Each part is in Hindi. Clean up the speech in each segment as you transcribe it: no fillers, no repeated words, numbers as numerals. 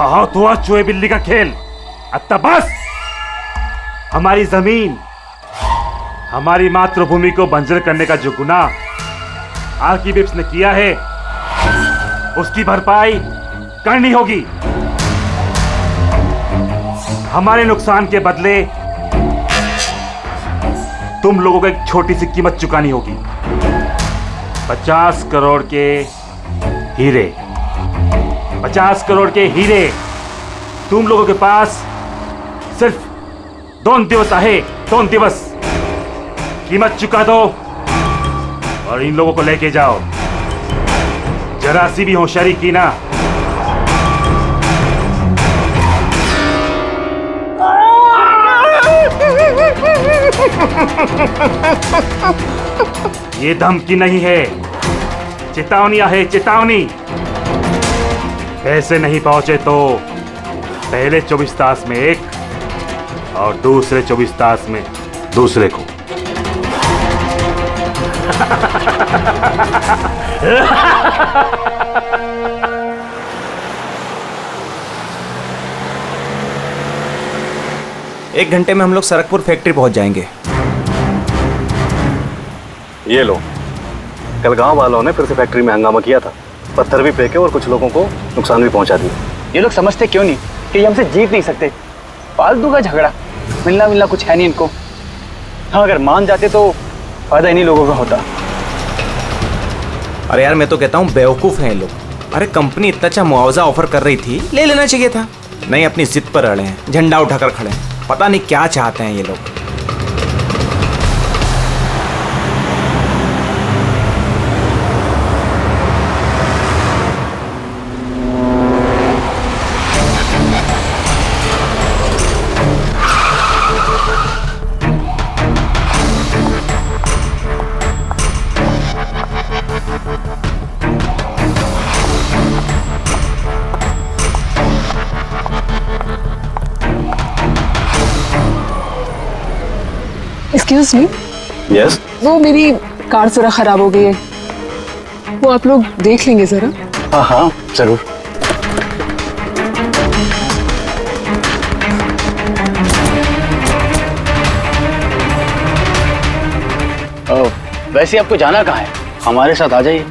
बहुत हुआ चूहे बिल्ली का खेल, अब तक बस। हमारी जमीन, हमारी मातृभूमि को बंजर करने का जो गुनाह आर्किबिप्स ने किया है, उसकी भरपाई करनी होगी। हमारे नुकसान के बदले तुम लोगों को एक छोटी सी कीमत चुकानी होगी। 50 करोड़ के हीरे, 50 करोड़ के हीरे तुम लोगों के पास सिर्फ 2 दिवस आहे, 2 दिवस। कीमत चुका दो और इन लोगों को लेके जाओ। जरा सी भी होशियारी की ना, ये धमकी नहीं है, चेतावनी है, चेतावनी। पैसे नहीं पहुंचे तो पहले 24 तास में एक और दूसरे 24 तास में दूसरे को। एक घंटे में हम लोग सरकपुर फैक्ट्री पहुंच जाएंगे। ये लो, कल गांव वालों ने फिर से फैक्ट्री में हंगामा किया था, पत्थर भी फेंके और कुछ लोगों को नुकसान भी पहुंचा दिया। ये लोग समझते क्यों नहीं कि ये हमसे जीत नहीं सकते। फालतू का झगड़ा, मिलना कुछ है नहीं इनको। हाँ, अगर मान जाते तो फायदा इन्हीं लोगों का होता। अरे यार, मैं तो कहता हूँ बेवकूफ़ हैं ये लोग। अरे कंपनी इतना अच्छा मुआवजा ऑफर कर रही थी, ले लेना चाहिए था। नहीं, अपनी जिद पर अड़े हैं, झंडा उठाकर खड़े हैं। पता नहीं क्या चाहते हैं ये लोग। Excuse me. यस। वो मेरी कार जरा खराब हो गई है, वो आप लोग देख लेंगे जरा। हाँ हाँ जरूर। वैसे आपको जाना कहाँ है? हमारे साथ आ जाइए।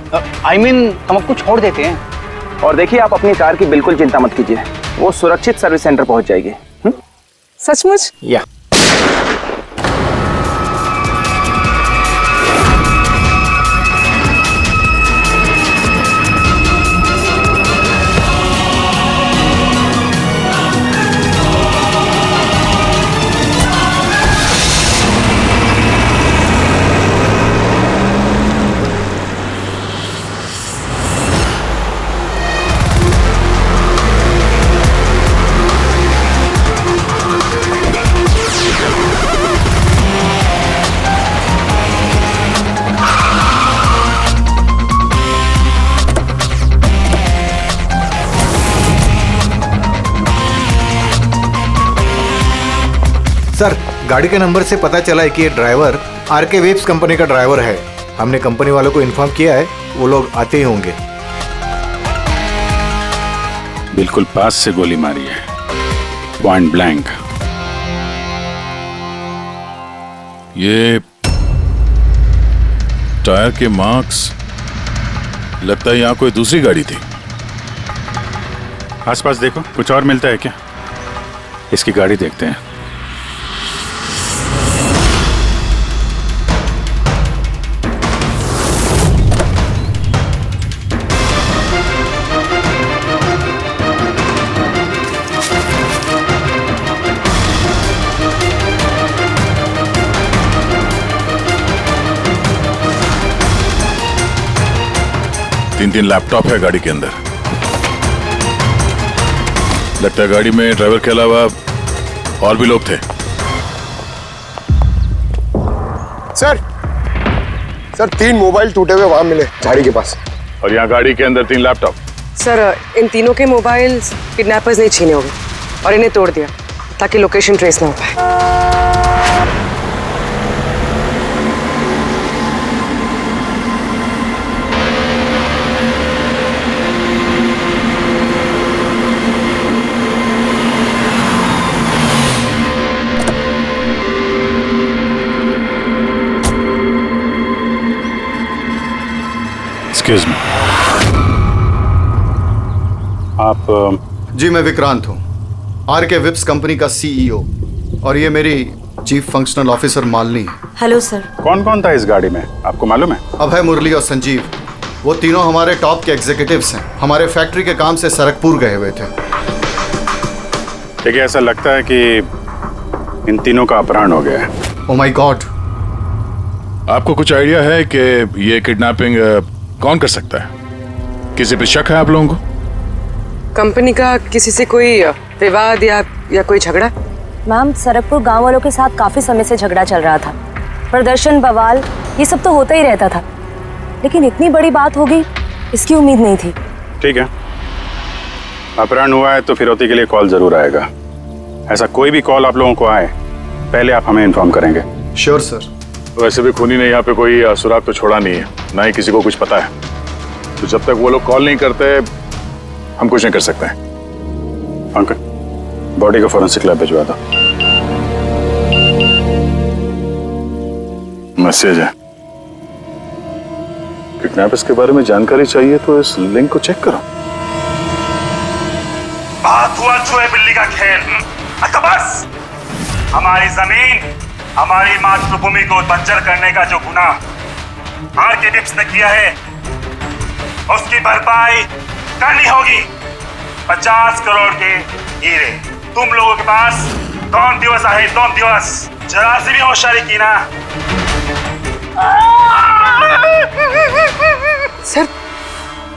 I mean, हम आपको छोड़ देते हैं। और देखिए, आप अपनी कार की बिल्कुल चिंता मत कीजिए, वो सुरक्षित सर्विस सेंटर पहुंच जाएगी। सचमुच? या सर, गाड़ी के नंबर से पता चला है कि ये ड्राइवर आरके वेब्स कंपनी का ड्राइवर है। हमने कंपनी वालों को इन्फॉर्म किया है, वो लोग आते ही होंगे। बिल्कुल पास से गोली मारी है, पॉइंट ब्लैंक। ये टायर के मार्क्स, लगता है यहाँ कोई दूसरी गाड़ी थी। आसपास देखो, कुछ और मिलता है क्या? इसकी गाड़ी देखते हैं। तीन लैपटॉप है गाड़ी के अंदर। लगता है गाड़ी में ड्राइवर के अलावा और भी लोग थे। सर 3 मोबाइल टूटे हुए वहां मिले झाड़ी के पास। और यहाँ गाड़ी के अंदर 3 लैपटॉप। सर, इन तीनों के मोबाइल किडनैपर्स ने छीने होंगे और इन्हें तोड़ दिया ताकि लोकेशन ट्रेस ना हो पाए। एक्सक्यूज मी, आप जी मैं विक्रांत हूँ, आरके विप्स कंपनी का सीईओ, और ये मेरी चीफ फंक्शनल ऑफिसर मालिनी है। Hello sir. कौन कौन था इस गाड़ी में, आपको मालूम है? अभय, मुरली और संजीव, वो तीनों हमारे टॉप के एग्जीक्यूटिव्स हैं। हमारे फैक्ट्री के काम से सरकपुर गए हुए थे। देखिए, ऐसा लगता है कि इन तीनों का अपहरण हो गया है। Oh my God. आपको कुछ आइडिया है कि ये किडनैपिंग कौन कर सकता है? किसी पे शक है आप लोगों को? कंपनी का किसी से कोई विवाद या कोई झगड़ा? मैम, सरकपुर गांव वालों के साथ काफी समय से झगड़ा चल रहा था। प्रदर्शन, बवाल, ये सब तो होता ही रहता था, लेकिन इतनी बड़ी बात होगी इसकी उम्मीद नहीं थी। ठीक है, अपहरण हुआ है तो फिरौती के लिए कॉल जरूर आएगा। ऐसा कोई भी कॉल आप लोगों को आए, पहले आप हमें इन्फॉर्म करेंगे। Sure sir. वैसे भी खूनी ने यहाँ पे कोई सुराग तो छोड़ा नहीं है, ना ही किसी को कुछ पता है, तो जब तक वो लोग कॉल नहीं करते हम कुछ नहीं कर सकते हैं। अंकल, बॉडी को फॉरेंसिक लैब भिजवा दो। मैसेज है, किडनैपर्स के बारे में जानकारी चाहिए तो इस लिंक को चेक करो। बात हुआ चूहे बिल्ली का खेल। अच्छा बस, हमारी जमीन, हमारी मातृभूमि को बंजर करने का जो गुनाह आरके विप्स ने किया है, उसकी भरपाई करनी होगी। 50 करोड़ के हीरे तुम लोगों के पास 2 दिवस आए, 2 दिवस। जरा सी भी होशियारी की ना। सर,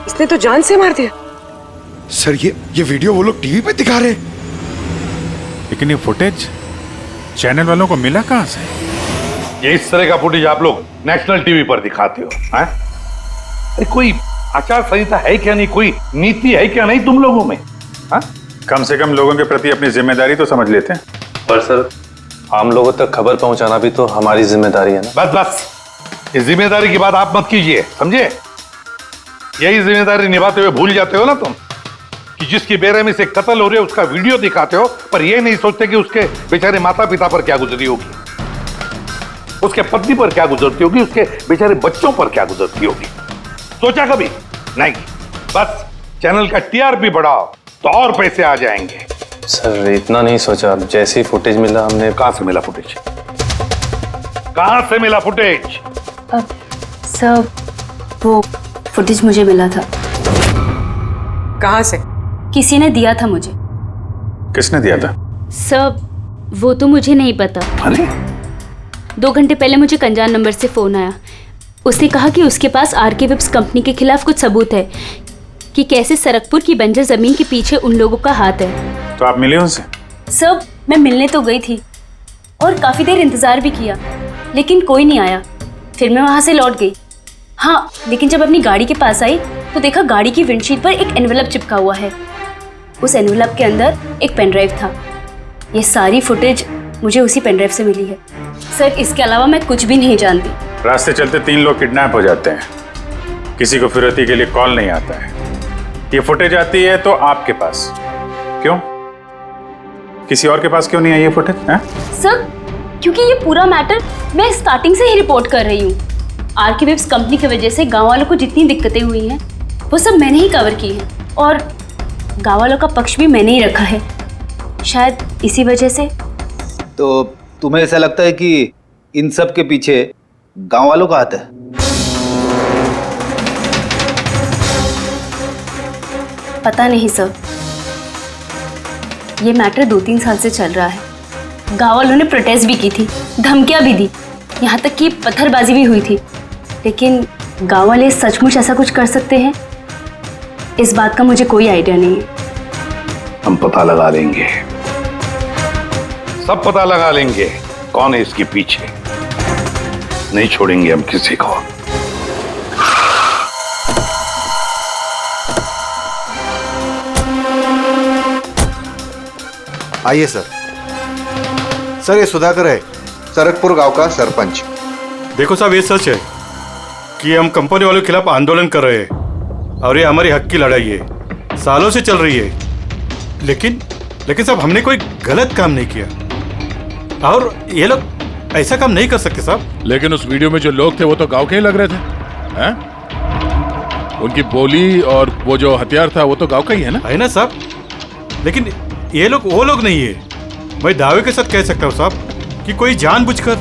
इसने तो जान से मार दिया। सर ये वीडियो वो लोग टीवी पे दिखा रहे हैं। लेकिन ये फुटेज चैनल वालों को मिला कहां से? ये इस तरह का फुटेज आप लोग नेशनल टीवी पर दिखाते हो, हैं? अरे कोई आचार संहिता है क्या नहीं, कोई नीति है क्या नहीं तुम लोगों में? हाँ? कम से कम लोगों के प्रति अपनी जिम्मेदारी तो समझ लेते हैं। पर सर, आम लोगों तक खबर पहुंचाना भी तो हमारी जिम्मेदारी है ना। बस बस, इस जिम्मेदारी की बात आप मत कीजिए, समझे? यही जिम्मेदारी निभाते हुए भूल जाते हो ना तुम कि जिसकी बेरहमी से कत्ल हो रहे है उसका वीडियो दिखाते हो, पर यह नहीं सोचते कि उसके बेचारे माता पिता पर क्या गुजरी होगी, उसके पत्नी पर क्या गुजरती होगी, उसके बेचारे बच्चों पर क्या गुजरती होगी। सोचा कभी नहीं? बस चैनल का टीआरपी बढ़ाओ तो और पैसे आ जाएंगे। सर इतना नहीं सोचा, जैसे ही फुटेज मिला हमने। कहां से मिला फुटेज? कहां से मिला फुटेज? सर, वो फुटेज मुझे मिला था। कहां से? किसी ने दिया था मुझे। किसने दिया था? सर, वो तो मुझे नहीं पता। अरे 2 घंटे पहले मुझे कंजान नंबर से फोन आया। उसने कहा कि उसके पास आरके विप्स कंपनी के खिलाफ कुछ सबूत है कि कैसे सरकपुर की बंजर जमीन के पीछे उन लोगों का हाथ है। तो आप मिले उनसे? सर, मैं मिलने तो गई थी और काफी देर इंतजार भी किया, लेकिन कोई नहीं आया। फिर मैं वहां से लौट गई। हाँ, लेकिन जब अपनी गाड़ी के पास आई तो देखा गाड़ी की विंडशीट पर एक एनवेलप चिपका हुआ है। उस एनवेलप के अंदर एक पेन ड्राइव था। ये सारी फुटेज मुझे उसी पेन ड्राइव से मिली है। सर, इसके अलावा मैं कुछ भी नहीं जानती। रास्ते चलते 3 लोग किडनैप हो जाते हैं, किसी को फिरौती के लिए कॉल नहीं आता है। ये फुटेज आती है तो आपके पास क्यों? किसी और के पास क्यों नहीं आई ये फुटेज? सर, क्योंकि ये पूरा मैटर मैं स्टार्टिंग से ही रिपोर्ट कर रही हूँ। आरके विप्स कंपनी की वजह से गांव वालों को जितनी दिक्कतें हुई हैं वो सब मैंने ही कवर की है, और गांव वालों का पक्ष भी मैंने ही रखा है। शायद इसी वजह से। तो तुम्हें ऐसा लगता है कि इन सब के पीछे गांव वालों का हाथ है? पता नहीं सर, ये मैटर 2-3 साल से चल रहा है। गांव वालों ने प्रोटेस्ट भी की थी, धमकियां भी दी, यहाँ तक कि पत्थरबाजी भी हुई थी, लेकिन गांव वाले सचमुच ऐसा कुछ कर सकते हैं, इस बात का मुझे कोई आइडिया नहीं है। हम पता लगा लेंगे, सब पता लगा लेंगे कौन है इसके पीछे। नहीं छोड़ेंगे हम किसी को। आइए सर। सर, ये सुधाकर है, सरकपुर गांव का सरपंच। देखो साहब, ये सच है कि हम कंपनी वालों के खिलाफ आंदोलन कर रहे हैं और ये हमारी हक की लड़ाई है, सालों से चल रही है। लेकिन साहब, हमने कोई गलत काम नहीं किया और ये लोग ऐसा काम नहीं कर सकते साहब। लेकिन उस वीडियो में जो लोग थे वो तो गांव के ही लग रहे थे, हैं? उनकी बोली और वो जो हथियार था वो तो गांव का ही है ना? है ना साहब, लेकिन ये लोग वो लोग नहीं है। मैं दावे के साथ कह सकता हूँ साहब कि कोई जानबूझकर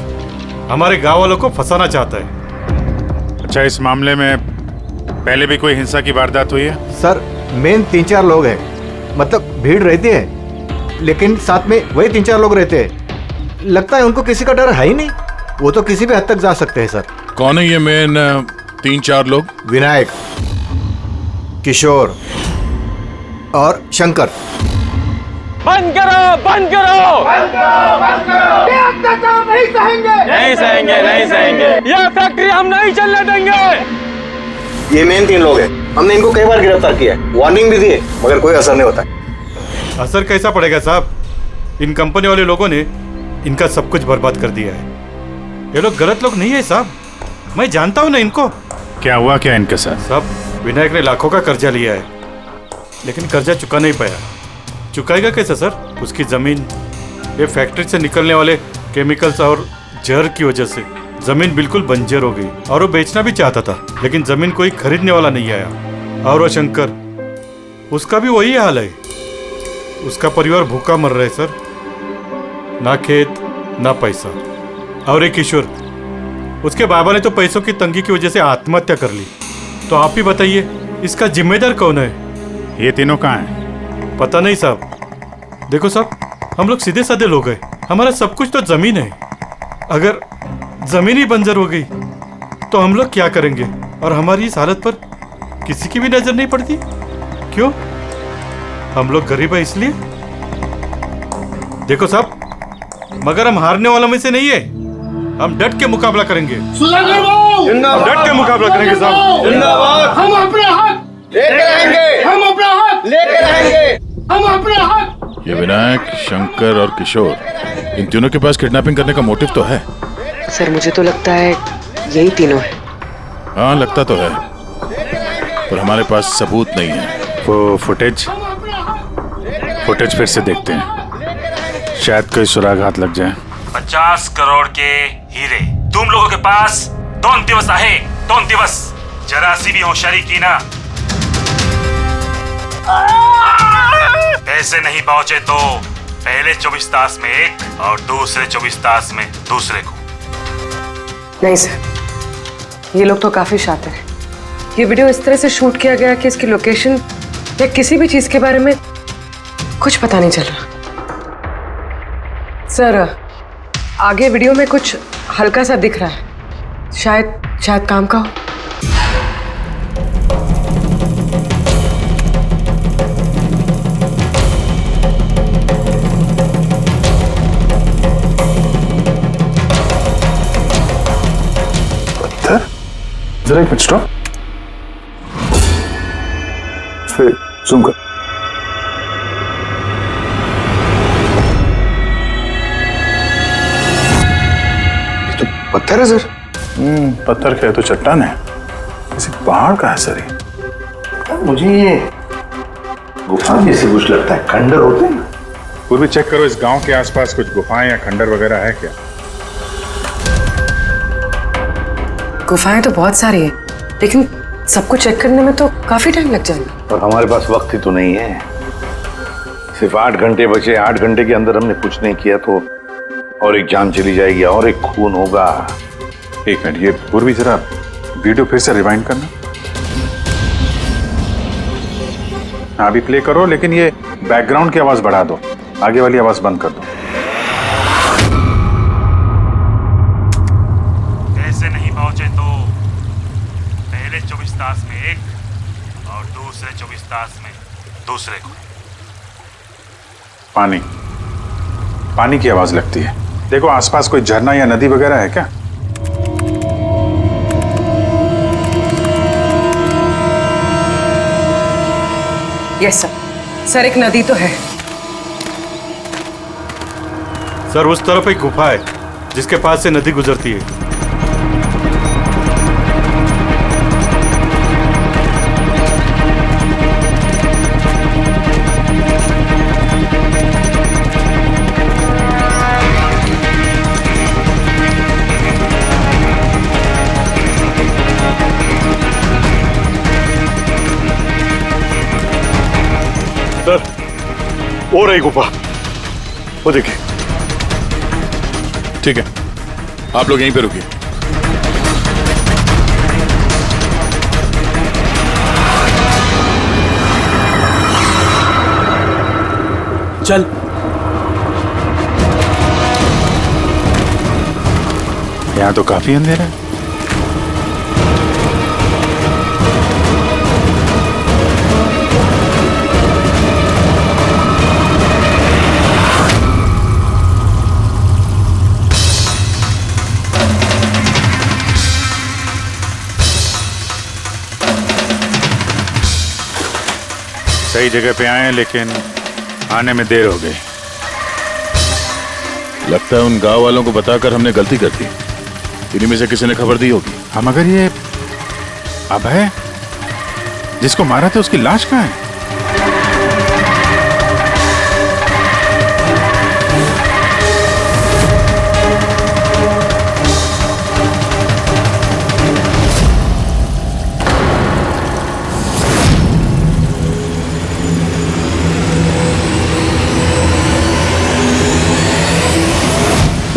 हमारे गांव वालों को फंसाना चाहता है। अच्छा, इस मामले में पहले भी कोई हिंसा की वारदात हुई है? सर मेन 3-4 लोग हैं, मतलब भीड़ रहती है लेकिन साथ में वही 3-4 लोग रहते हैं। लगता है उनको किसी का डर है ही नहीं, वो तो किसी भी हद तक जा सकते हैं सर। कौन है ये मेन 3-4 लोग? विनायक, किशोर और शंकर। बंद करो, बंद करो, बंद करो, बंद करो। ये अत्याचार नहीं सहेंगे, नहीं सहेंगे, नहीं सहेंगे। ये फैक्ट्री हम नहीं चलने देंगे। ये मेन 3 लोग हैं। हमने इनको कई बार गिरफ्तार किया है, वार्निंग भी दी है, मगर कोई असर नहीं होता। असर कैसा पड़ेगा साहब? इन कंपनी वाले लोगों ने इनका सब कुछ बर्बाद कर दिया है। ये लोग गलत लोग नहीं है साहब, मैं जानता हूँ ना इनको। क्या हुआ क्या इनके साथ? साहब विनायक ने लाखों का कर्जा लिया है, लेकिन कर्जा चुका नहीं पाया। चुकाएगा कैसे सर? उसकी जमीन, ये फैक्ट्री से निकलने वाले केमिकल्स और जहर की वजह से जमीन बिल्कुल बंजर हो गई और वो बेचना भी चाहता था, लेकिन जमीन कोई खरीदने वाला नहीं आया। और वो शंकर, उसका भी वही हाल है। उसका परिवार भूखा मर रहा है सर, ना खेत ना पैसा। और एक किशोर, उसके बाबा ने तो पैसों की तंगी की वजह से आत्महत्या कर ली। तो आप ही बताइए इसका जिम्मेदार कौन है? ये तीनों कहाँ हैं? पता नहीं साहब। देखो साहब, हम लोग सीधे साधे लोग हैं, हमारा सब कुछ तो जमीन है। अगर जमीन ही बंजर हो गई तो हम लोग क्या करेंगे? और हमारी इस हालत पर किसी की भी नजर नहीं पड़ती। क्यों? हम लोग गरीब है इसलिए? देखो साहब, मगर हम हारने वालों में से नहीं है। हम डट के मुकाबला करेंगे। हम डट के मुकाबला करेंगे साहब। हम अपने हक लेकर आएंगे, हम अपना हक लेकर आएंगे, हम अपने हक। ये विनायक, शंकर और किशोर, इन तीनों के पास किडनैपिंग करने का मोटिव तो है। सर मुझे तो लगता है यही तीनों है। हाँ लगता तो है, पर हमारे पास सबूत नहीं है। वो फुटेज फिर से देखते हैं, शायद कोई सुराग हाथ लग जाए। 50 करोड़ के हीरे तुम लोगों के पास 2 दिवस आहे, 2 दिवस। जरा सी भी होशियारी की ना, पैसे नहीं पहुंचे तो पहले 24 तास में एक और दूसरे 24 तास में दूसरे को। नहीं सर, ये लोग तो काफी शातिर हैं। ये वीडियो इस तरह से शूट किया गया कि इसकी लोकेशन या किसी भी चीज के बारे में कुछ पता नहीं चल रहा। सर आगे वीडियो में कुछ हल्का सा दिख रहा है, शायद काम का हो। पत्थर? जरा एक मिनट स्टॉप, फिर जूम कर। पत्थर है सर। पत्थर क्या है तो चट्टान है, किसी पहाड़ का है सर ये। मुझे ये गुफा जैसे कुछ लगता है, खंडर होते हैं ना। पूर्वी चेक करो, इस गांव के आसपास कुछ गुफाएं या खंडर वगैरह है क्या? गुफाएं तो बहुत सारी है, लेकिन सबको चेक करने में तो काफी टाइम लग जाएगा। और हमारे पास वक्त ही तो नहीं है, सिर्फ 8 घंटे बचे। 8 घंटे के अंदर हमने कुछ नहीं किया तो और एक जान चली जाएगी और एक खून होगा। एक मिनट, ये पूर्वी जरा वीडियो फिर से रिवाइंड करना। हाँ अभी प्ले करो, लेकिन ये बैकग्राउंड की आवाज बढ़ा दो, आगे वाली आवाज बंद कर दो। पैसे नहीं पहुंचे तो पहले 24 तास में एक और दूसरे 24 तास में दूसरे को। पानी की आवाज लगती है। देखो आसपास कोई झरना या नदी वगैरह है क्या? यस सर, एक नदी तो है। सर उस तरफ एक गुफा है जिसके पास से नदी गुजरती है। वो रही गुफा, वो देखिए। ठीक है, आप लोग यहीं पे रुकिए। चल। यहाँ तो काफी अंधेरा है। सही जगह पे आए हैं, लेकिन आने में देर हो गई। लगता है उन गांव वालों को बताकर हमने गलती कर दी। इन्हीं में से किसी ने खबर दी होगी। हम मगर ये अभय जिसको मारा था उसकी लाश कहाँ है?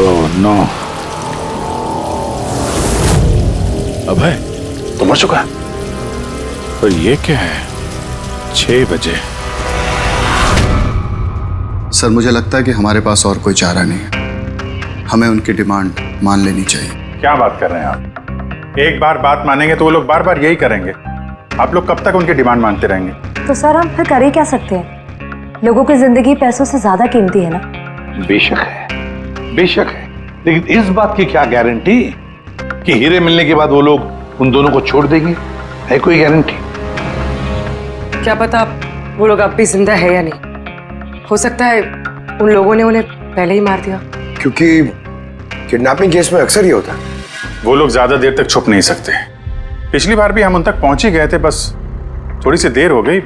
ओह नो, अभय तो मर चुका है। पर ये क्या है? 6 बजे। सर मुझे लगता है कि हमारे पास और कोई चारा नहीं है। हमें उनकी डिमांड मान लेनी चाहिए। क्या बात कर रहे हैं आप? एक बार बात मानेंगे तो वो लोग बार बार यही करेंगे। आप लोग कब तक उनकी डिमांड मानते रहेंगे? तो सर हम फिर कर ही क्या सकते हैं? लोगों की जिंदगी पैसों से ज्यादा कीमती है ना। बेशक है, बेशक है, लेकिन इस बात की क्या गारंटी कि हीरे मिलने के बाद वो लोग उन दोनों को छोड़ देंगे? है कोई गारंटी? क्या पता वो लोग अब भी जिंदा है या नहीं। हो सकता है उन लोगों ने उन्हें पहले ही मार दिया। क्योंकि किडनैपिंग केस में अक्सर ही होता है। वो लोग ज्यादा देर तक छुप नहीं सकते। पिछली बार भी हम उन तक पहुंच ही गए थे, बस थोड़ी सी देर हो गई।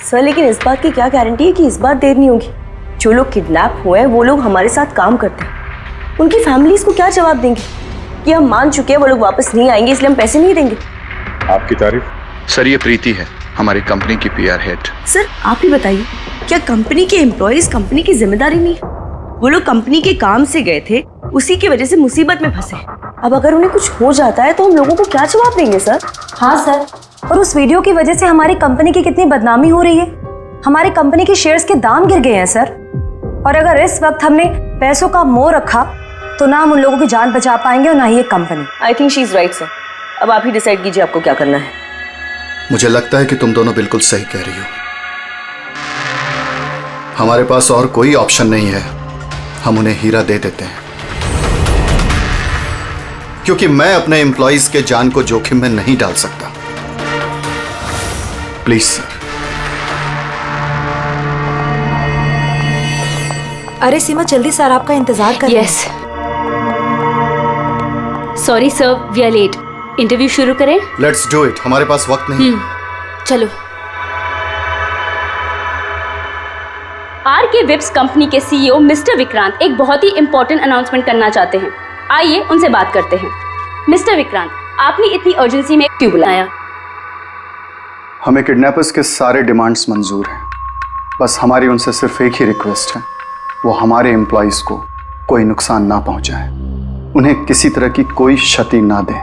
सर लेकिन इस बात की क्या गारंटी है कि इस बार देर नहीं होगी? जो लोग किडनैप हुए हैं वो लोग हमारे साथ काम करते हैं। उनकी फैमिलीज को क्या जवाब देंगे कि हम मान चुके हैं वो लोग वापस नहीं आएंगे इसलिए हम पैसे नहीं देंगे? आपकी तारीफ। सर ये प्रीति है, हमारी कंपनी की पीआर हेड। सर आप ही बताइए, क्या कंपनी के एम्प्लॉयज कंपनी की जिम्मेदारी नहीं है? वो लोग कंपनी के काम से गए थे, उसी की वजह से मुसीबत में फंसे। अब अगर उन्हें कुछ हो जाता है तो हम लोगों को क्या जवाब देंगे सर? हाँ सर, और उस वीडियो की वजह से हमारी कंपनी की कितनी बदनामी हो रही है। हमारी कंपनी के शेयर्स के दाम गिर गए हैं सर। और अगर इस वक्त हमने पैसों का मोह रखा तो ना हम उन लोगों की जान बचा पाएंगे और ना ही ये company. I think she is right sir. अब आप ही डिसाइड कीजिए आपको क्या करना है। मुझे लगता है कि तुम दोनों बिल्कुल सही कह रही हो। हमारे पास और कोई ऑप्शन नहीं है, हम उन्हें हीरा दे देते हैं। क्योंकि मैं अपने एम्प्लॉइज के जान को जोखिम में नहीं डाल सकता। Please sir. अरे सीमा जल्दी सर आपका इंतजार कर रहे हैं। Yes sorry sir, we are late. Interview शुरू करें? लेट्स डू इट, हमारे पास वक्त नहीं। चलो। आरके विप्स कंपनी के सीईओ मिस्टर विक्रांत एक बहुत ही इंपॉर्टेंट अनाउंसमेंट करना चाहते हैं। आइए उनसे बात करते हैं। मिस्टर विक्रांत, आपने इतनी अर्जेंसी में क्यों बुलाया? हमें किडनैपर्स के सारे डिमांड्स मंजूर हैं। बस हमारी उनसे सिर्फ एक ही रिक्वेस्ट है, वो हमारे एम्प्लॉइज को कोई नुकसान ना पहुंचाए, उन्हें किसी तरह की कोई क्षति ना दें।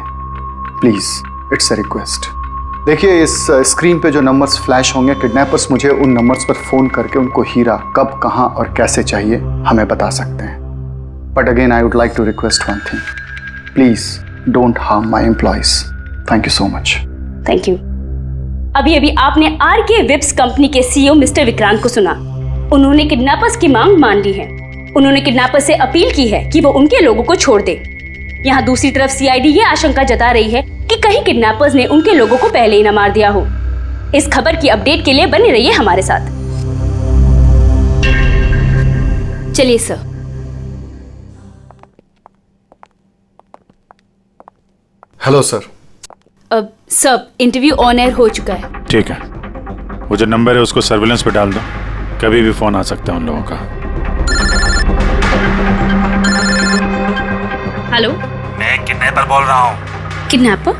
Please, it's a request. देखिए इस स्क्रीन पे जो नंबर्स फ्लैश होंगे, किडनैपर्स मुझे उन नंबर्स पर फोन करके उनको हीरा कब, कहां और कैसे चाहिए हमें बता सकते हैं। But again I would like to request one thing, please don't harm my employees. Thank you so much. Thank you. अभी आपने आरके विप्स कंपनी के सीईओ मिस्टर विक्रांत को सुना। उन्होंने किडनैपर्स की मांग मान ली है। उन्होंने किडनैपर्स से अपील की है कि वो उनके लोगों को छोड़ दे। यहाँ दूसरी तरफ सीआईडी ये आशंका जता रही है कि कहीं किडनैपर्स ने उनके लोगों को पहले ही न मार दिया हो। इस खबर की अपडेट के लिए बने रहिए हमारे साथ। चलिए सर। Hello sir. अब सब इंटरव्यू ऑन एयर हो चुका है। ठीक है, वो जो नंबर है उसको सर्विलेंस पे डाल दो, कभी भी फोन आ सकता है उन लोगों का। हेलो, मैं किडनैपर बोल रहा हूँ। किडनैपर?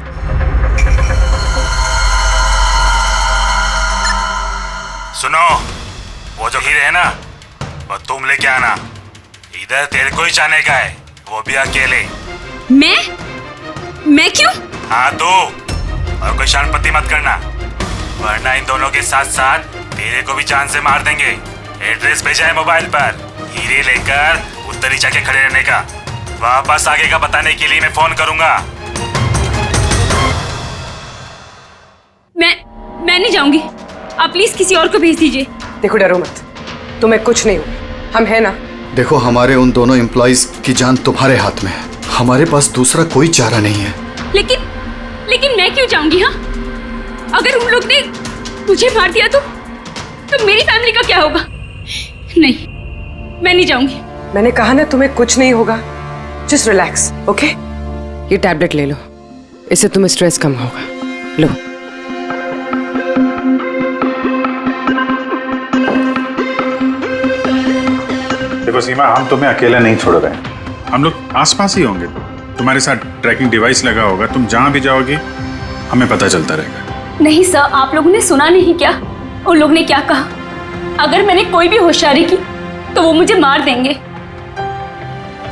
सुनो, वो जो हीरे है ना, और तुम लेके आना। इधर तेरे को ही जाने का है, वो भी अकेले। मैं क्यों? हाँ तो, और कोई शानपत्ती मत करना, वरना इन दोनों के साथ साथ तेरे को भी जान से मार देंगे। एड्रेस भेजा है मोबाइल पर, हीरे लेकर उधर ही जाके खड़े रहने का। वापस आगे का बताने के लिए मैं फोन करूंगा। मैं नहीं जाऊंगी, आप प्लीज किसी और को भेज दीजिए। देखो डरो मत, तुम्हें कुछ नहीं होगा, हम हैं ना। देखो हमारे उन दोनों एम्प्लॉइज की जान तुम्हारे हाथ में है, हमारे पास दूसरा कोई चारा नहीं है। लेकिन मैं क्यों जाऊंगी? हाँ, अगर उन लोग ने मुझे मार दिया तो मेरी फैमिली का क्या होगा? नहीं, मैं नहीं जाऊंगी। मैंने कहा ना तुम्हें कुछ नहीं होगा, जस्ट रिलैक्स, ओके? ये टैबलेट ले लो, इससे तुम्हें स्ट्रेस कम होगा। लो। देखो सीमा, हम तुम्हें अकेला नहीं छोड़ रहे हैं, हम लोग आसपास ही होंगे। तुम्हारे साथ ट्रैकिंग डिवाइस लगा होगा, तुम जहां भी जाओगी हमें पता चलता रहेगा। नहीं सर, आप लोगों ने सुना नहीं क्या उन लोग ने क्या कहा? अगर मैंने कोई भी होशियारी की तो वो मुझे मार देंगे।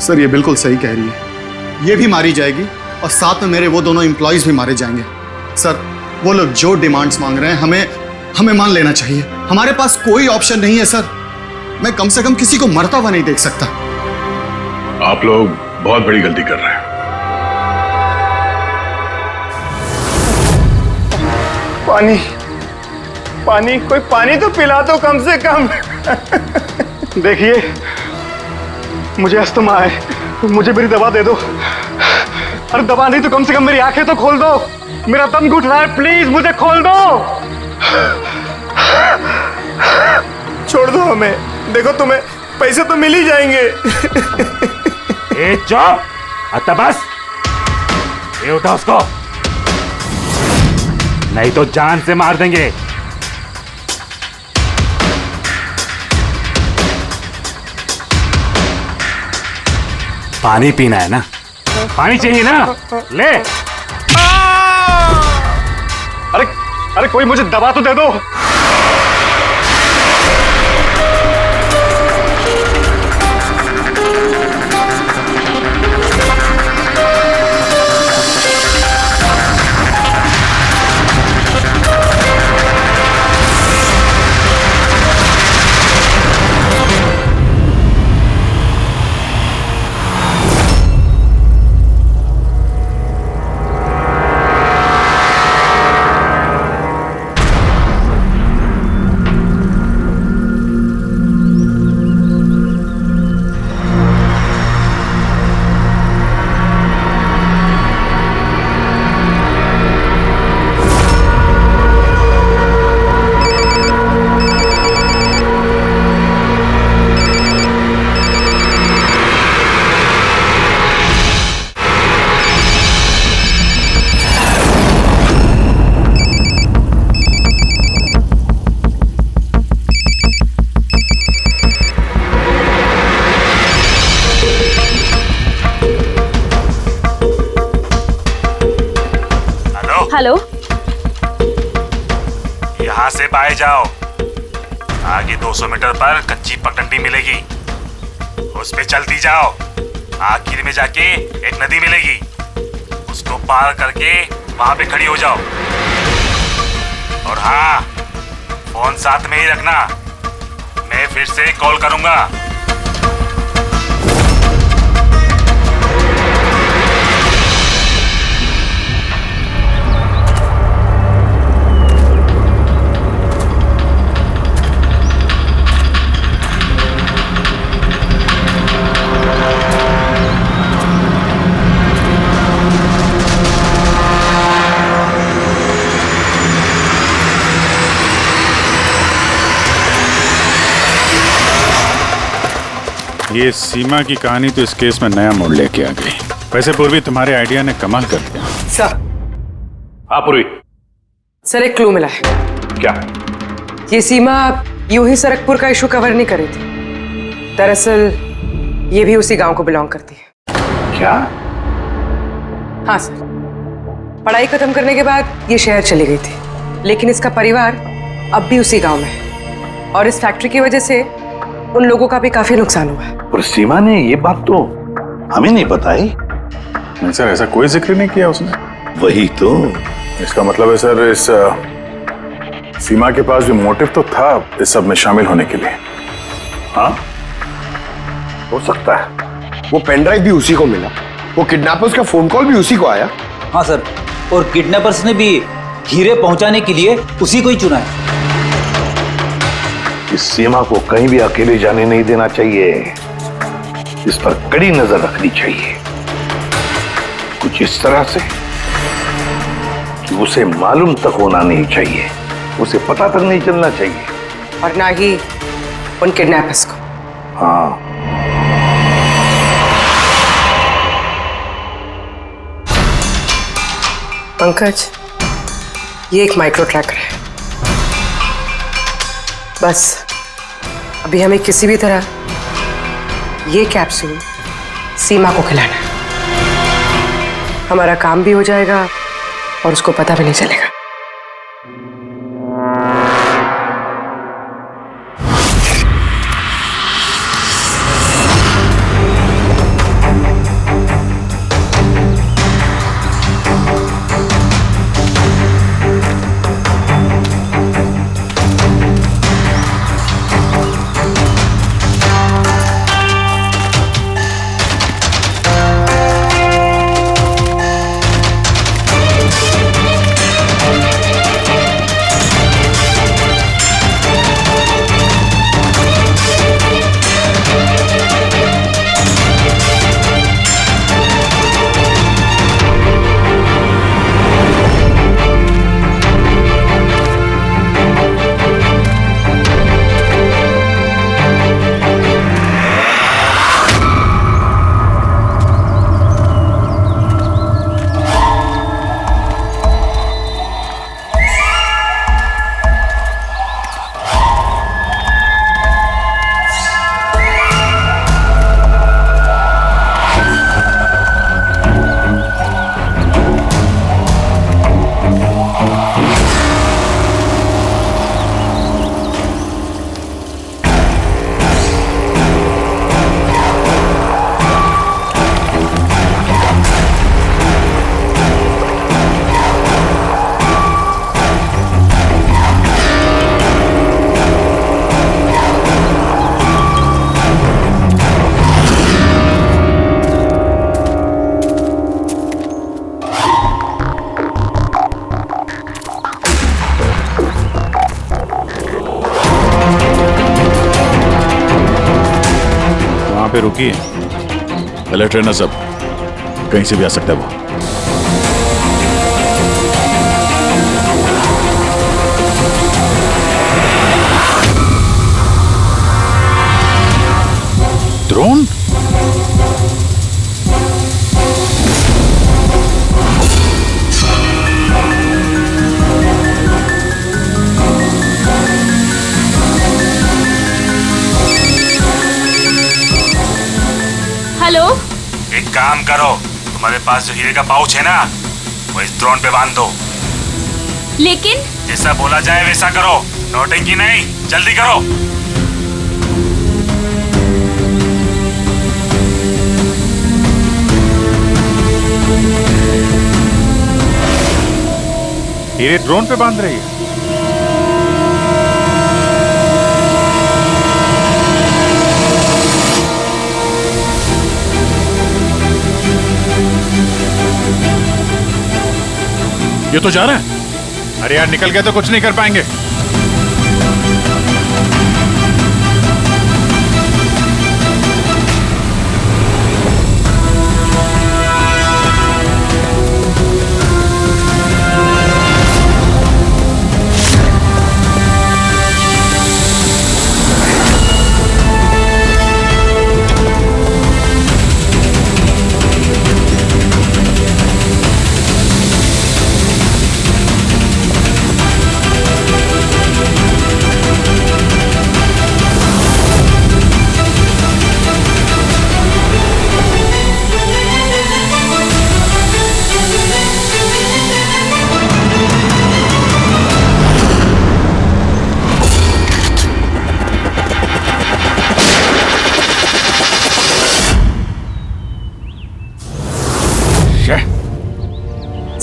सर ये बिल्कुल सही कह रही है, ये भी मारी जाएगी और साथ में मेरे वो दोनों एम्प्लॉइज भी मारे जाएंगे। सर वो लोग जो डिमांड्स मांग रहे हैं हमें मान लेना चाहिए, हमारे पास कोई ऑप्शन नहीं है सर। मैं कम से कम किसी को मरता हुआ नहीं देख सकता। आप लोग बहुत बड़ी गलती कर रहे हैं। पानी, कोई पानी तो पिला दो कम से कम। देखिए मुझे अस्थमा है, मुझे मेरी दवा दे दो। अरे दवा नहीं तो कम से कम मेरी आंखें तो खोल दो, मेरा दम घुट रहा है, प्लीज मुझे खोल दो। छोड़ दो हमें, देखो तुम्हें पैसे तो मिल ही जाएंगे। ए चुप, आता बस, ये उठा उसको, नहीं तो जान से मार देंगे। पानी पीना है ना? पानी चाहिए ना? ले। अरे कोई मुझे दवा तो दे दो। हेलो, यहाँ से बाहर जाओ, आगे 200 मीटर पर कच्ची पगडंडी मिलेगी, उस पे चलती जाओ। आखिर में जाके एक नदी मिलेगी, उसको पार करके वहां पे खड़ी हो जाओ। और हाँ, फोन साथ में ही रखना, मैं फिर से कॉल करूंगा। ये सीमा की कहानी तो इस केस में नया मोड़ लेके आ गई। वैसे पूर्वी, तुम्हारे आइडिया ने कमाल कर दिया। सर। हाँ पूर्वी। सर एक क्लू मिला है। क्या? ये सीमा यूं ही सरकपुर का इशू कवर नहीं करी थी, दरअसल ये भी उसी गांव को बिलोंग करती है। क्या? हाँ सर, पढ़ाई खत्म करने के बाद ये शहर चली गई थी, लेकिन इसका परिवार अब भी उसी गांव में है और इस फैक्ट्री की वजह से उन लोगों का भी काफी नुकसान हुआ है। और सीमा ने ये बात तो हमें नहीं बताई। नहीं सर, ऐसा कोई जिक्र नहीं किया उसने। वही तो। इसका मतलब है सर, इस सीमा के पास भी मोटिव तो था इस सब में शामिल होने के लिए। हाँ, हो सकता है। वो पेन ड्राइव भी उसी को मिला, वो किडनैपर्स का फोन कॉल भी उसी को आया। हाँ सर, और किडनैपर्स ने भी हीरे पहुंचाने के लिए उसी को ही चुना है। इस सीमा को कहीं भी अकेले जाने नहीं देना चाहिए, इस पर कड़ी नजर रखनी चाहिए, कुछ इस तरह से कि उसे मालूम तक होना नहीं चाहिए, उसे पता तक नहीं चलना चाहिए। और ना ही उन किडनैपर्स को। हाँ, पंकज, ये एक माइक्रो ट्रैकर है। बस अभी हमें किसी भी तरह ये कैप्सूल सीमा को खिलाना है। हमारा काम भी हो जाएगा और उसको पता भी नहीं चलेगा। पे रुकी अलर्ट रहना, सब कहीं से भी आ सकता है वो। ड्रोन? हेलो, एक काम करो, तुम्हारे पास जो हीरे का पाउच है ना, वो इस ड्रोन पे बांध दो। लेकिन जैसा बोला जाए वैसा करो, नौटंकी नहीं, जल्दी करो। हीरे ड्रोन पे बांध रही है। ये तो जा रहा है। अरे यार, निकल गए तो कुछ नहीं कर पाएंगे।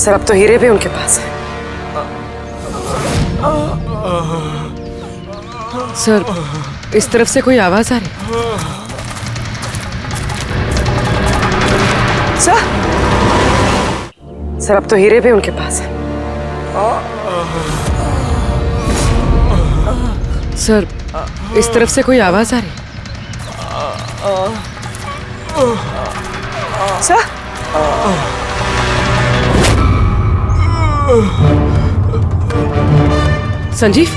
सर अब तो हीरे भी उनके पास है। सर इस तरफ से कोई आवाज आ रही है। सर अब तो हीरे भी उनके पास है। सर इस तरफ से कोई आवाज आ रही है। सर संजीव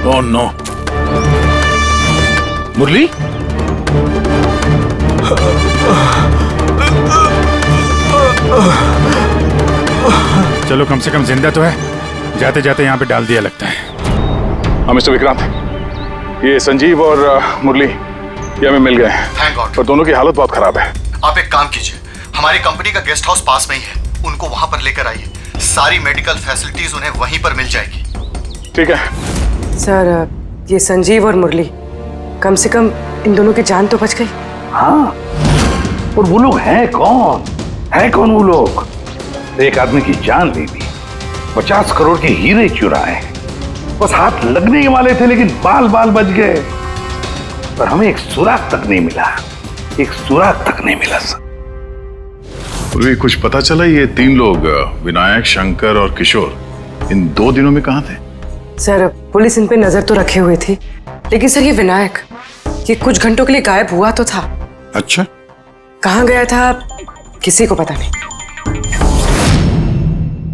ओह नो, मुरली? चलो कम से कम जिंदा तो है। जाते जाते यहाँ पे डाल दिया लगता है। हाँ मिस्टर विक्रांत, ये संजीव और मुरली ये हमें मिल गए हैं। Thank God. और दोनों की हालत बहुत खराब है। आप एक काम कीजिए, हमारी कंपनी का गेस्ट हाउस पास में ही है, उनको वहां पर लेकर आइए। सारी मेडिकल फैसिलिटीज उन्हें वहीं पर मिल जाएगी। ठीक है सर, ये संजीव और मुरली, कम से कम इन दोनों की जान तो बच गई। हाँ, और वो लोग हैं कौन? है कौन वो लोग? एक आदमी की जान ले ली, 50 करोड़ के हीरे चुराए, बस हाथ लगने ही वाले थे लेकिन बाल बाल बच गए। पर हमें एक सुराग तक नहीं मिला, एक सुराग तक नहीं मिला सर। मुरली, कुछ पता चला ये 3 लोग विनायक, शंकर और किशोर इन 2 दिनों में कहाँ थे? सर पुलिस इन पे नजर तो रखे हुए थी, लेकिन सर ये विनायक, ये कुछ घंटों के लिए गायब हुआ तो था। अच्छा, कहाँ गया था किसी को पता नहीं।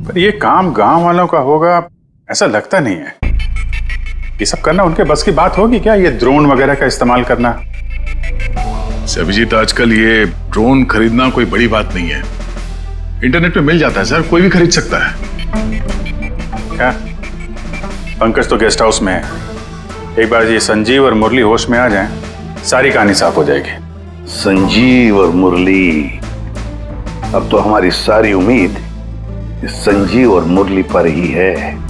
पर ये काम गांव वालों का होगा ऐसा लगता नहीं है। ये सब करना उनके बस की बात होगी क्या? ये ड्रोन वगैरह का इस्तेमाल करना? अभिजीत, आजकल ये ड्रोन खरीदना कोई बड़ी बात नहीं है। इंटरनेट पे मिल जाता है सर, कोई भी खरीद सकता है। क्या पंकज तो गेस्ट हाउस में है, एक बार ये संजीव और मुरली होश में आ जाएं, सारी कहानी साफ हो जाएगी। संजीव और मुरली, अब तो हमारी सारी उम्मीद इस संजीव और मुरली पर ही है।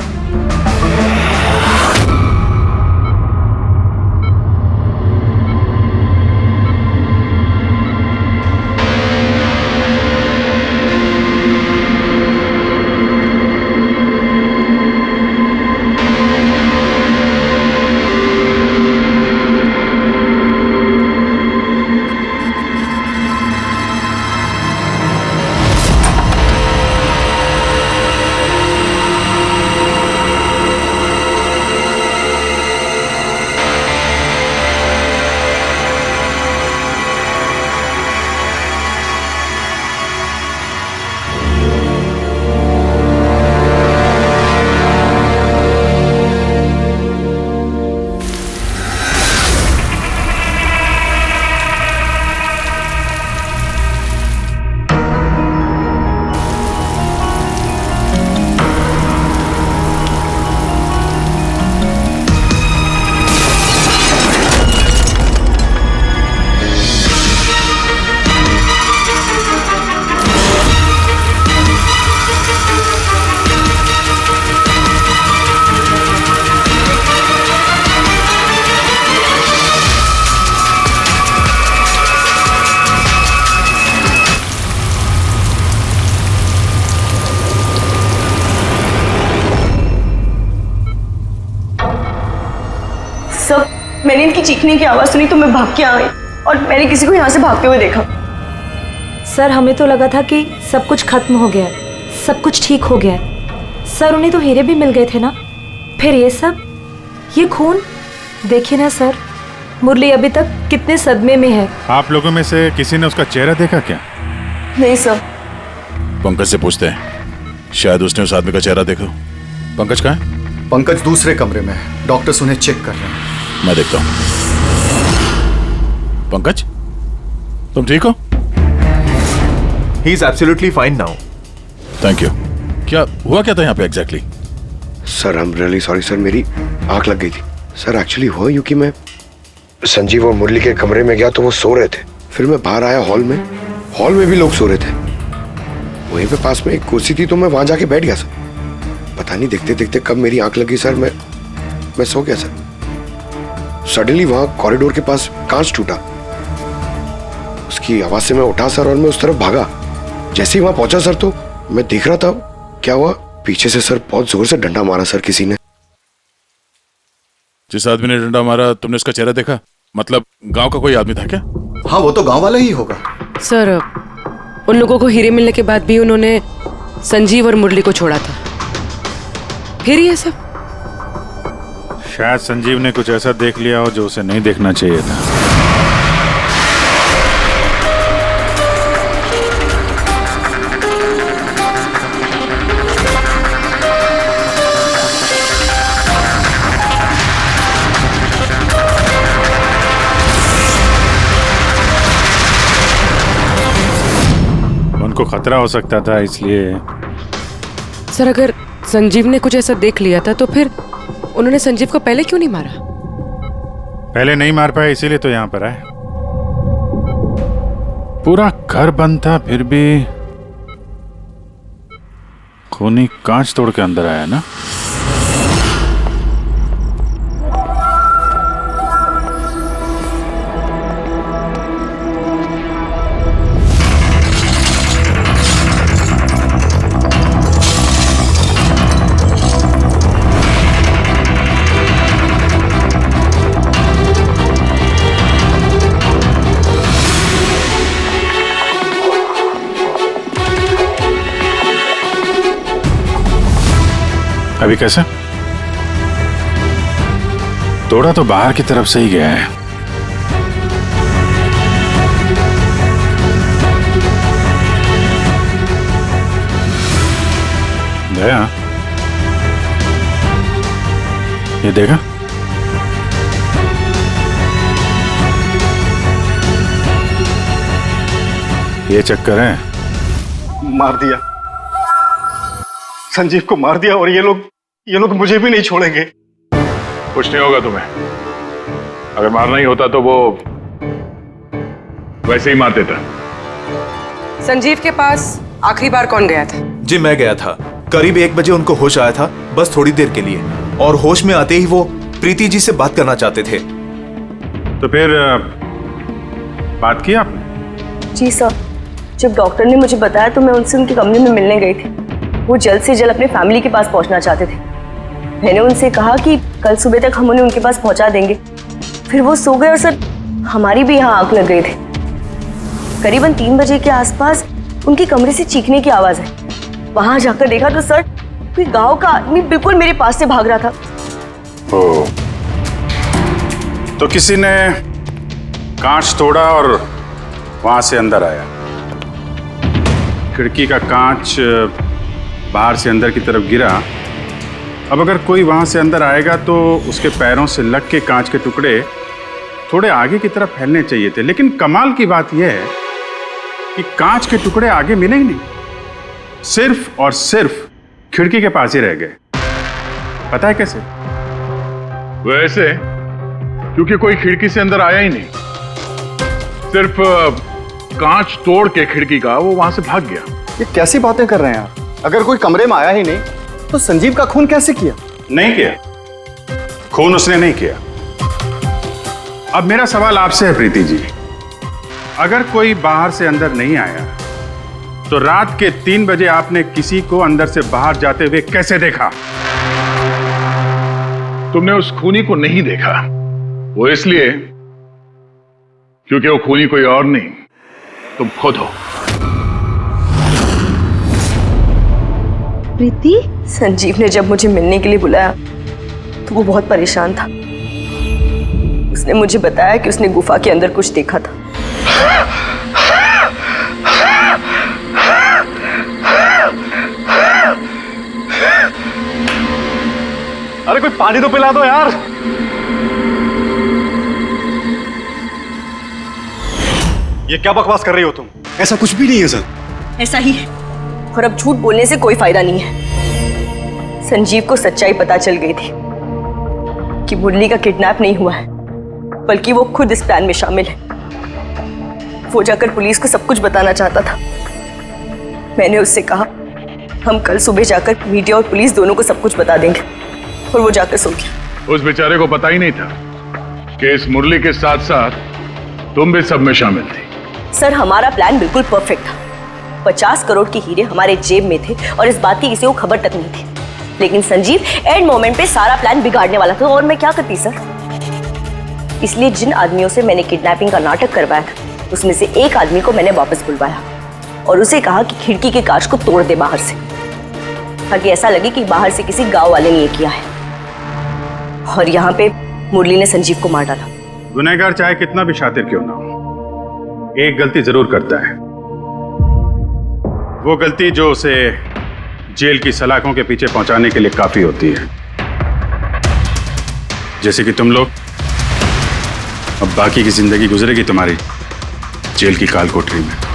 मैंने इनकी चीखने की आवाज सुनी तो मैं भाग के आ गई और मैंने किसी को यहाँ से भागते हुए देखा। सर हमें तो लगा था कि सब कुछ खत्म हो गया है, सब कुछ ठीक हो गया है। सर उन्हें तो हीरे भी मिल गए थे ना, फिर ये सब, ये खून, देखिए ना सर, मुरली अभी तक कितने सदमे में है। आप लोगों में से किसी ने उसका चेहरा देखा क्या? नहीं सर। पंकज से पूछते हैं, शायद उसने उस आदमी का चेहरा देखा। पंकज कहाँ है? पंकज दूसरे कमरे में है, डॉक्टर्स उन्हें चेक कर रहे हैं। मैं देखता हूं। पंकज, तुम ठीक हो? He is absolutely fine now. Thank you. क्या हुआ क्या था यहाँ पे exactly? Sir I am really sorry sir, मेरी आंख लग गई थी। सर एक्चुअली हुआ यूं कि मैं संजीव और मुरली के कमरे में गया तो वो सो रहे थे, फिर मैं बाहर आया हॉल में भी लोग सो रहे थे। वहीं पे पास में एक कुर्सी थी तो मैं वहां जाके बैठ गया सर। पता नहीं देखते देखते कब मेरी आंख लगी सर, मैं सो गया सर। सडनली वहां कॉरिडोर के पास कांच टूटा उसकी आवाज से मैं उठा सर और मैं उस तरफ भागा। जैसे ही वहां पहुंचा सर तो मैं देख रहा था क्या हुआ, पीछे से सर बहुत जोर से डंडा मारा सर किसी ने। जिस आदमी ने डंडा मारा तुमने उसका चेहरा देखा? मतलब गांव का कोई आदमी था क्या? हाँ वो तो गांव वाला ही होगा। सर उन लोगों को हीरे मिलने के बाद भी उन्होंने संजीव और मुरली को छोड़ा था, फिर ये सब। शायद संजीव ने कुछ ऐसा देख लिया हो जो उसे नहीं देखना चाहिए था। उनको खतरा हो सकता था इसलिए। सर अगर संजीव ने कुछ ऐसा देख लिया था तो फिर उन्होंने संजीव को पहले क्यों नहीं मारा? पहले नहीं मार पाए इसीलिए तो यहां पर आए। पूरा घर बंद था फिर भी खूनी कांच तोड़ के अंदर आया ना। अभी कैसे? तोड़ा तो बाहर की तरफ से ही गया है। गया? ये देखा? ये चक्कर है। मार दिया, संजीव को मार दिया और ये लोग मुझे भी नहीं छोड़ेंगे। कुछ नहीं होगा तुम्हें। अगर मारना ही होता तो वो वैसे ही मार देता। संजीव के पास आखिरी बार कौन गया था? जी मैं गया था। करीब 1 बजे उनको होश आया था, बस थोड़ी देर के लिए, और होश में आते ही वो प्रीति जी से बात करना चाहते थे। तो फिर बात की आपने? जी सर, जब डॉक्टर ने मुझे बताया तो मैं उनसे उनके कमरे में मिलने गई थी। वो जल्द से जल्द अपने फैमिली के पास पहुंचना चाहते थे। मैंने उनसे कहा कि कल सुबह तक हम उन्हें उनके पास पहुंचा देंगे। फिर वो सो गए और सर हमारी भी यहाँ आंख लग गई थी। करीबन 3 बजे के आसपास उनके कमरे से चीखने की आवाज आई। वहां जाकर देखा तो सर कोई गांव का आदमी बिल्कुल मेरे पास से भाग रहा था। ओ, तो किसी ने कांच तोड़ा और वहां से अंदर आया। खिड़की का कांच बाहर से अंदर की तरफ गिरा। अब अगर कोई वहां से अंदर आएगा तो उसके पैरों से लग के कांच के टुकड़े थोड़े आगे की तरफ फैलने चाहिए थे, लेकिन कमाल की बात यह है कि कांच के टुकड़े आगे मिले ही नहीं, सिर्फ और सिर्फ खिड़की के पास ही रह गए। पता है कैसे? वैसे क्योंकि कोई खिड़की से अंदर आया ही नहीं, सिर्फ कांच तोड़ के खिड़की का वो वहां से भाग गया। ये कैसी बातें कर रहे हैं आप? अगर कोई कमरे में आया ही नहीं तो संजीव का खून कैसे किया? नहीं किया, खून उसने नहीं किया। अब मेरा सवाल आपसे है प्रीति जी, अगर कोई बाहर से अंदर नहीं आया तो रात के 3 बजे आपने किसी को अंदर से बाहर जाते हुए कैसे देखा? तुमने उस खूनी को नहीं देखा, वो इसलिए क्योंकि वो खूनी कोई और नहीं, तुम खुद हो। प्रीति? संजीव ने जब मुझे मिलने के लिए बुलाया तो वो बहुत परेशान था। उसने मुझे बताया कि उसने गुफा के अंदर कुछ देखा था। अरे कोई पानी तो पिला दो यार। ये क्या बकवास कर रही हो तुम? ऐसा कुछ भी नहीं है सर। ऐसा ही है, और अब झूठ बोलने से कोई फायदा नहीं है। संजीव को सच्चाई पता चल गई थी कि मुरली का किडनैप नहीं हुआ है, बल्कि वो खुद इस प्लान में शामिल है। वो जाकर पुलिस को सब कुछ बताना चाहता था। मैंने उससे कहा हम कल सुबह जाकर मीडिया और पुलिस दोनों को सब कुछ बता देंगे, और वो जाकर सो गया। उस बेचारे को पता ही नहीं था कि इस मुरली के साथ साथ तुम भी सब में शामिल थी। सर हमारा प्लान बिल्कुल परफेक्ट था। 50 करोड़ के हीरे हमारे जेब में थे और इस बात की किसी को खबर तक नहीं थी। लेकिन संजीव एंड मोमेंट पे सारा प्लान बिगाड़ने वाला था और मैं क्या करती सर। इसलिए जिन आदमियों से मैंने किडनैपिंग का नाटक करवाया था उसमें से एक आदमी को मैंने वापस बुलवाया और उसे कहा कि खिड़की के कांच को तोड़ दे बाहर से, ताकि ऐसा लगे कि बाहर से किसी गांव वाले ने ये किया है। और यहाँ पे मुरली ने संजीव को मार डाला। गुनहगार चाहे कितना भी शातिर क्यों ना हो, एक गलती जरूर करता है। वो गलती जो उसे जेल की सलाखों के पीछे पहुंचाने के लिए काफी होती है। जैसे कि तुम लोग, अब बाकी की जिंदगी गुजरेगी तुम्हारी जेल की काल कोठरी में।